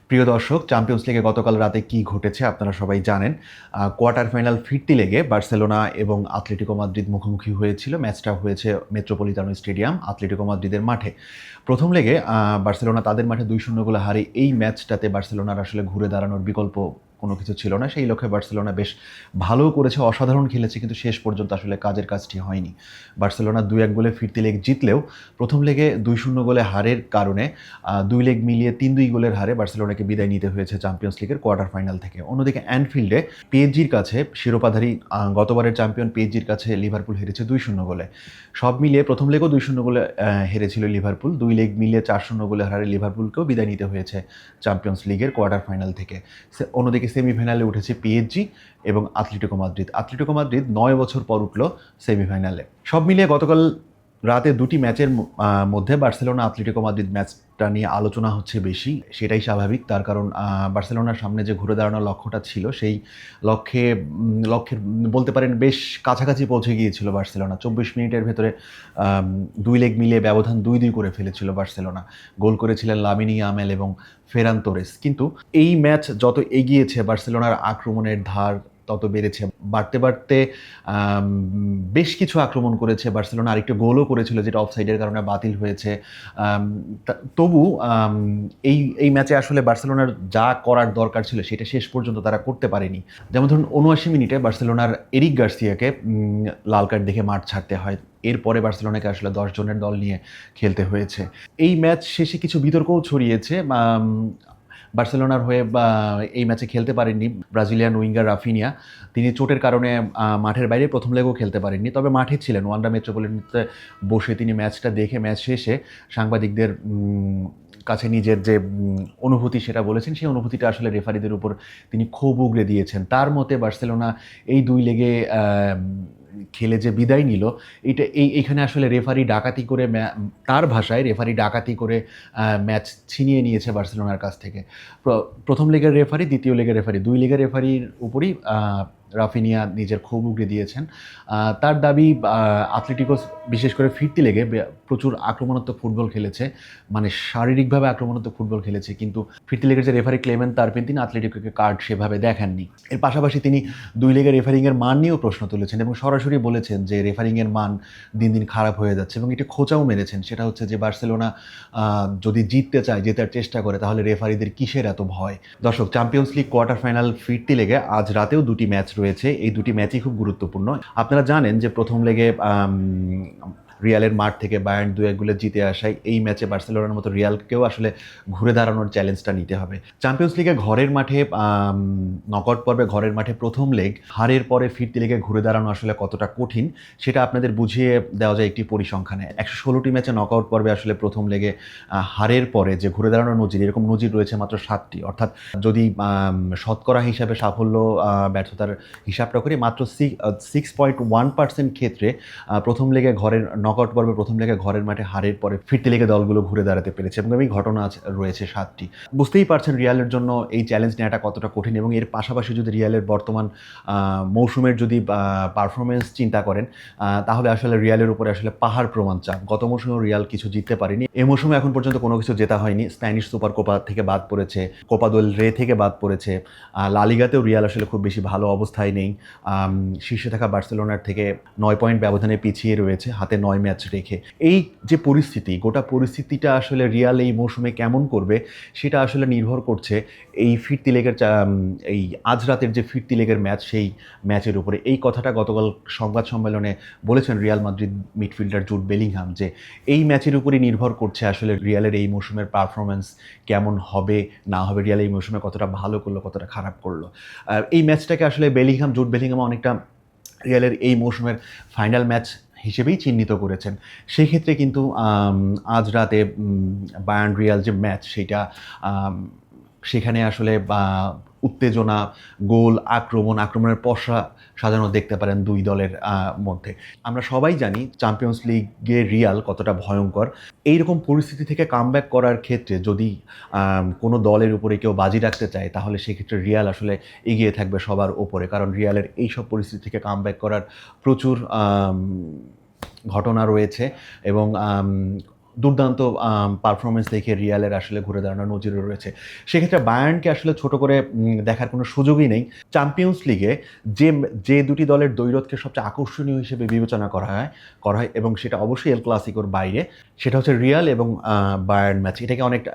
প্রিয় দর্শক, চ্যাম্পিয়ন্স লিগে গতকাল রাতে কি ঘটেছে আপনারা সবাই জানেন। কোয়ার্টার ফাইনাল ফিরতি লেগে বার্সেলোনা এবং আতলেটিকো মাদ্রিদ মুখোমুখি হয়েছিল। ম্যাচটা হয়েছে মেট্রোপলিটানো স্টেডিয়াম, আতলেটিকো মাদ্রিদের মাঠে। প্রথম লেগে বার্সেলোনা তাদের মাঠে 2-0 গোলে হারে। এই ম্যাচটাতে বার্সেলোনার আসলে ঘুরে দাঁড়ানোর বিকল্প কোনো কিছু ছিল না। সেই লক্ষ্যে বার্সেলোনা বেশ ভালো করেছে, অসাধারণ খেলেছে, কিন্তু শেষ পর্যন্ত আসলে কাজের কাজটি হয়নি। বার্সেলোনা 2-1 গোলে ফিরতি লেগ জিতলেও প্রথম লেগে 2-0 গোলে হারের কারণে 2 লেগ মিলিয়ে 3-2 গোলের হারে বার্সেলোনাকে বিদায় নিতে হয়েছে চ্যাম্পিয়ন্স লিগের কোয়ার্টার ফাইনাল থেকে। অন্যদিকে অ্যানফিল্ডে পিএসজির কাছে শিরোপাধারী গতবারের চ্যাম্পিয়ন পিএসজির কাছে লিভারপুল হেরেছে 2-0 গোলে। সব মিলিয়ে প্রথম লেগও 2-0 গোলে হেরেছিল লিভারপুল। 2 লেগ মিলিয়ে 4-0 গোলে হারে লিভারপুলকেও বিদায় নিতে হয়েছে চ্যাম্পিয়ন্স লিগের কোয়ার্টার ফাইনাল থেকে। অন্যদিকে সেমিফাইনালে উঠেছে পিএসজি এবং আতলেটিকো মাদ্রিদ। আতলেটিকো মাদ্রিদ 9 বছর পর উঠল সেমিফাইনালে। সব মিলিয়ে গতকাল রাতে দুটি ম্যাচের মধ্যে বার্সেলোনা আতলেটিকো মাদ্রিদ ম্যাচটা নিয়ে আলোচনা হচ্ছে বেশি। সেটাই স্বাভাবিক, তার কারণ বার্সেলোনার সামনে যে ঘুরে দাঁড়ানোর লক্ষ্যটা ছিল, সেই লক্ষ্যের বলতে পারেন বেশ কাছাকাছি পৌঁছে গিয়েছিল বার্সেলোনা। 24 মিনিটের ভেতরে 2 লেগ মিলিয়ে ব্যবধান 2-2 করে ফেলেছিল বার্সেলোনা। গোল করেছিলেন লামিন ইয়ামাল এবং ফেরান তোরেস। কিন্তু এই ম্যাচ যত এগিয়েছে বার্সেলোনার আক্রমণের ধার তত বেড়েছে। বাড়তে বাড়তে বেশ কিছু আক্রমণ করেছে বার্সেলোনা। আরেকটা গোলও করেছিল, যেটা অফসাইডের কারণে বাতিল হয়েছে। তবু এই ম্যাচে আসলে বার্সেলোনার যা করার দরকার ছিল সেটা শেষ পর্যন্ত তারা করতে পারেনি। যেমন ধরুন 79 মিনিটে বার্সেলোনার এরিক গার্সিয়াকে লাল কার্ড দেখে মাঠ ছাড়তে হয়। এরপরে বার্সেলোনাকে আসলে 10 জনের দল নিয়ে খেলতে হয়েছে। এই ম্যাচ শেষে কিছু বিতর্কও ছড়িয়েছে। বার্সেলোনার হয়ে এই ম্যাচে খেলতে পারেননি ব্রাজিলিয়ান উইঙ্গার রাফিনিয়া। তিনি চোটের কারণে মাঠের বাইরে প্রথম লেগও খেলতে পারেননি, তবে মাঠে ছিলেন। ওয়ান্ডা মেট্রোপলিটনতে বসে তিনি ম্যাচটা দেখে ম্যাচ শেষে সাংবাদিকদের কাছে নিজের যে অনুভূতি সেটা বলেছেন। সেই অনুভূতিটা আসলে রেফারিদের উপর তিনি ক্ষোভ উগরে দিয়েছেন। তার মতে বার্সেলোনা এই 2 লেগে খেলে যে বিদায় নিল, এইখানে আসলে রেফারি ডাকাতি করে, তার ভাষায় রেফারি ডাকাতি করে ম্যাচ ছিনিয়ে নিয়েছে বার্সেলোনার কাছ থেকে। প্রথম লেগের রেফারি, দ্বিতীয় লেগের রেফারি, 2 লেগের রেফারির উপরই রাফিনিয়া নিজের ক্ষোভ উগরে দিয়েছেন। তার দাবি আতলেটিকো বিশেষ করে ফিরতি লেগে প্রচুর আক্রমণাত্মক ফুটবল খেলেছে, মানে শারীরিকভাবে আক্রমণাত্মক ফুটবল খেলেছে। কিন্তু ফিরতি লেগের যে রেফারি ক্লেমেন্ট তারপিন, তিনি আতলেটিকোকে কার্ড সেভাবে দেখাননি। এর পাশাপাশি তিনি 2 লেগের রেফারিংয়ের মান নিয়েও প্রশ্ন তুলেছেন এবং সরাসরি বলেছেন যে রেফারিংয়ের মান দিন দিন খারাপ হয়ে যাচ্ছে, এবং এটি খোঁচাও মেরেছেন। সেটা হচ্ছে যে বার্সেলোনা যদি জিততে চায়, জেতার চেষ্টা করে, তাহলে রেফারিদের কিসের এত ভয়। দর্শক, চ্যাম্পিয়ন্স লিগ কোয়ার্টার ফাইনাল ফিরতি লেগে আজ রাতেও 2টি ম্যাচ রয়েছে। এই 2টি ম্যাচই খুব গুরুত্বপূর্ণ। আপনারা জানেন যে প্রথম লেগে রিয়ালের মাঠ থেকে বায়ার্ন 2-1 গোলে জিতে আসায় এই ম্যাচে বার্সেলোনার মতো রিয়ালকেও আসলে ঘুরে দাঁড়ানোর চ্যালেঞ্জটা নিতে হবে। চ্যাম্পিয়ন্স লিগে ঘরের মাঠে নকআউট পর্বে ঘরের মাঠে প্রথম লেগ হারের পরে ফিরতি লেগে ঘুরে দাঁড়ানো আসলে কতটা কঠিন সেটা আপনাদের বুঝিয়ে দেওয়া যায় একটি পরিসংখ্যানে। 116টি ম্যাচে নকআউট পর্বে আসলে প্রথম লেগে হারের পরে যে ঘুরে দাঁড়ানোর নজির, এরকম নজির রয়েছে মাত্র 7টি। অর্থাৎ যদি শতকরা হিসাবে সাফল্য ব্যর্থতার হিসাবটা করি, মাত্র 6.1% ক্ষেত্রে প্রথম লেগে ঘরের নকআউট পর্বে প্রথম লেগে ঘরের মাঠে হারের পরে ফিরতি লেগে দলগুলো ঘুরে দাঁড়াতে পেরেছে, এবং এই ঘটনা রয়েছে 7টি। বুঝতেই পারছেন রিয়ালের জন্য এই চ্যালেঞ্জ নেওয়াটা কতটা কঠিন। এবং এর পাশাপাশি যদি রিয়ালের বর্তমান মৌসুমের যদি পারফরমেন্স চিন্তা করেন, তাহলে আসলে রিয়ালের উপরে আসলে পাহাড় প্রমাণ চাপ। গত মৌসুমেও রিয়াল কিছু জিততে পারেনি, এই মৌসুমে এখন পর্যন্ত কোনো কিছু জেতা হয়নি। স্প্যানিশ সুপার কোপা থেকে বাদ পড়েছে, কোপা দেল রে থেকে বাদ পড়েছে। লা লিগাতেও রিয়াল আসলে খুব বেশি ভালো অবস্থায় নেই। শীর্ষে থাকা বার্সেলোনার থেকে 9 পয়েন্ট ব্যবধানে পিছিয়ে রয়েছে, হাতে 9 ম্যাচ রেখে। এই যে পরিস্থিতি, গোটা পরিস্থিতিটা আসলে রিয়াল এই মৌসুমে কেমন করবে সেটা আসলে নির্ভর করছে এই ফিরতি লেগের এই আজ রাতের যে ফিরতি লেগের ম্যাচ, সেই ম্যাচের উপরে। এই কথাটা গতকাল সংবাদ সম্মেলনে বলেছেন Real Madrid midfielder Jude Bellingham, যে এই ম্যাচের উপরই নির্ভর করছে আসলে রিয়ালের এই মৌসুমের পারফরমেন্স কেমন হবে না হবে, রিয়াল এই মৌসুমে কতটা ভালো করলো কতটা খারাপ করলো। এই ম্যাচটাকে আসলে জুড বেলিংহাম অনেকটা রিয়ালের এই মৌসুমের ফাইনাল ম্যাচ হিসেবেই চিহ্নিত করেছেন। সেই ক্ষেত্রে কিন্তু আজ রাতে বায়ার্ন রিয়াল যে ম্যাচ, সেটা সেখানে আসলে উত্তেজনা, গোল, আক্রমণের পসরা সাজানো দেখতে পারেন 2 দলের মধ্যে। আমরা সবাই জানি চ্যাম্পিয়ন্স লিগে রিয়াল কতটা ভয়ঙ্কর। এইরকম পরিস্থিতি থেকে কামব্যাক করার ক্ষেত্রে যদি কোনো দলের উপরে কেউ বাজি রাখতে চায়, তাহলে সেক্ষেত্রে রিয়াল আসলে এগিয়ে থাকবে সবার ওপরে, কারণ রিয়ালের এইসব পরিস্থিতি থেকে কামব্যাক করার প্রচুর ঘটনা রয়েছে এবং দুর্দান্ত পারফরমেন্স দেখে রিয়ালের আসলে ঘুরে দাঁড়ানোর নজিরও রয়েছে। সেক্ষেত্রে বায়ার্নকে আসলে ছোট করে দেখার কোনো সুযোগই নেই। চ্যাম্পিয়ন্স লিগে যে যে দুটি দলের দ্বৈরথকে সবচেয়ে আকর্ষণীয় হিসেবে বিবেচনা করা হয় এবং সেটা অবশ্যই এল ক্লাসিকোর বাইরে, সেটা হচ্ছে রিয়াল এবং বায়ার্ন ম্যাচ। এটাকে অনেকটা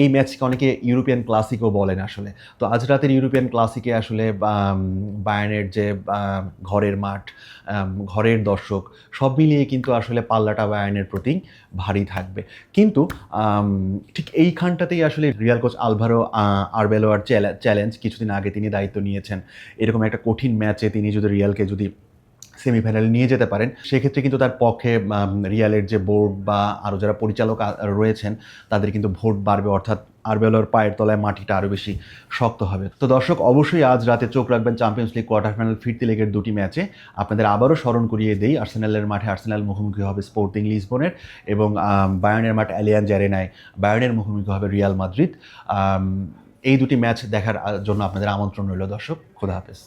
এই ম্যাচকে অনেকে ইউরোপিয়ান ক্লাসিকও বলেন আসলে। তো আজ রাতের ইউরোপিয়ান ক্লাসিকে আসলে বায়ার্নের যে ঘরের মাঠ, ঘরের দর্শক সব মিলিয়ে কিন্তু আসলে পাল্লাটা বায়ার্নের প্রতি ভারী থাকবে। কিন্তু ঠিক এইখানটাতেই আসলে রিয়াল কোচ আলভারো আরবেলোয়ার চ্যালেঞ্জ, কিছুদিন আগে তিনি দায়িত্ব নিয়েছেন। এরকম একটা কঠিন ম্যাচে তিনি যদি রিয়ালকে সেমিফাইনালে নিয়ে যেতে পারেন, সেক্ষেত্রে কিন্তু তার পক্ষে রিয়ালের যে বোর্ড বা আরও যারা পরিচালক রয়েছেন তাদের কিন্তু ভোট বাড়বে, অর্থাৎ আরবেলোর পায়ের তলায় মাটিটা আরও বেশি শক্ত হবে। তো দর্শক, অবশ্যই আজ রাতে চোখ রাখবেন চ্যাম্পিয়ন্স লিগ কোয়ার্টার ফাইনাল ফিরতি লেগের দুটি ম্যাচে। আপনাদের আবারও স্মরণ করিয়ে দেই, আর্সেনালের মাঠে আর্সেনাল মুখোমুখি হবে স্পোর্টিং লিসবনের, এবং বায়ার্নের মাঠে অ্যালিয়াঞ্জ অ্যারেনায় বায়ার্নের মুখোমুখি হবে রিয়াল মাদ্রিদ। এই দুটি ম্যাচ দেখার জন্য আপনাদের আমন্ত্রণ রইল দর্শক। খোদা হাফেজ।